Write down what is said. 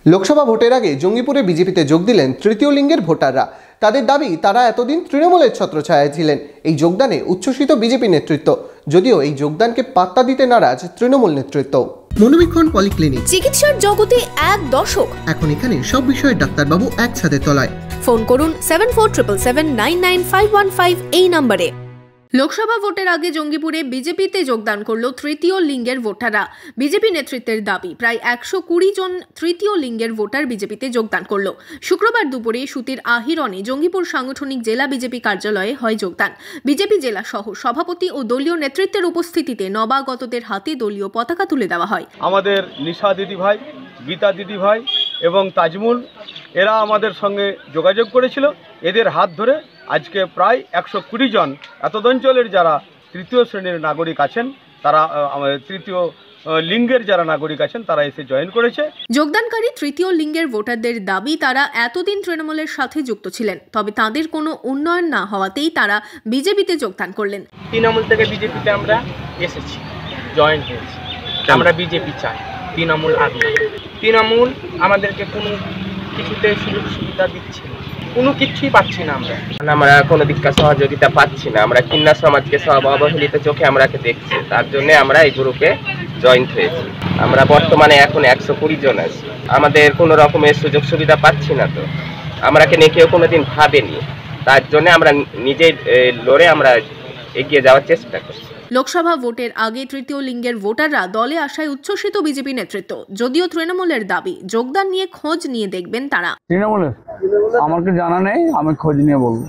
লোকসভা ভোটের আগে জঙ্গিপুরে বিজেপিতে যোগ দিলেন তৃতীয় লিঙ্গের ভোটাররা। তাদের দাবি, তারা এতদিন তৃণমূলের ছত্রছায়ায় ছিলেন। এই যোগদানে উচ্ছ্বসিত বিজেপি নেতৃত্ব, যদিও এই যোগদানকে পাত্তা দিতে নারাজ তৃণমূল নেতৃত্ব। মনোবীক্ষণ পলিক্লিনিক, চিকিৎসার জগতে এক দশক। এখন এখানে সব বিষয়ে ডাক্তারবাবু এক ছাদের তলায়। ফোন করুন 7477799515 এই নম্বরে। লোকসভা ভোটের আগে জঙ্গিপুরে বিজেপিতে যোগদান করল তৃতীয় লিঙ্গের ভোটাররা। বিজেপি নেতৃত্বের দাবি, প্রায় 120 জন তৃতীয় লিঙ্গের ভোটার বিজেপিতে যোগদান করল। শুক্রবার দুপুরে সুতির আহিরনে জঙ্গিপুর সাংগঠনিক জেলা বিজেপি কার্যালয়ে হয় যোগদান। বিজেপি জেলা সহ সভাপতি ও দলীয় নেতৃত্বের উপস্থিতিতে নবাগতদের হাতে দলীয় পতাকা তুলে দেওয়া হয়। আমাদের নিশা দিদি ভাই, গীতা দিদি ভাই এবং তাজমুল, এরা আমাদের সঙ্গে যোগাযোগ করেছিল। এদের হাত ধরে আজকে প্রায় 120 জন এতদ অঞ্চলের যারা তৃতীয় শ্রেণীর নাগরিক আছেন, তারা আমাদের তৃতীয় লিঙ্গের যারা নাগরিক আছেন, তারা এসে জয়েন করেছে। যোগদানকারী তৃতীয় লিঙ্গের ভোটারদের দাবি, তারা এতদিন তৃণমূলের সাথে যুক্ত ছিলেন, তবে তাদের কোনো উন্নয়ন না হওয়াতেই তারা বিজেপিতে যোগদান করলেন। তৃণমূল থেকে বিজেপিতে আমরা এসেছি, জয়েন হয়েছি। আমরা বিজেপি চাই, তৃণমূল আগে। তৃণমূল আমাদেরকে কোনো কিছুতে সুযোগ সুবিধা দিচ্ছে না, কোনো কিছুই পাচ্ছি না। আমরা কোনো দিককার সহযোগিতা পাচ্ছি না। আমরা কিন্না সমাজকে সব অবহেলিত চোখে আমরাকে দেখছি, তার জন্য আমরা এই গ্রুপে জয়েন হয়েছি। আমরা বর্তমানে এখন 120 জন আছি। আমাদের কোনো রকমের সুযোগ সুবিধা পাচ্ছি না, তো আমরাকে নিয়ে কেউ কোনোদিন ভাবেনি। তার জন্য আমরা নিজেই লড়ে আমরা এগিয়ে যাওয়ার চেষ্টা করছি। লোকসভা ভোটের আগে তৃতীয় লিঙ্গের ভোটাররা দলে আসায় উচ্ছ্বসিত বিজেপি নেতৃত্ব, যদিও তৃণমূলের দাবি, যোগদান নিয়ে খোঁজ নিয়ে দেখবেন তারা। তৃণমূলের আমার জানা নেই, আমি খোঁজ নিয়ে বলবো।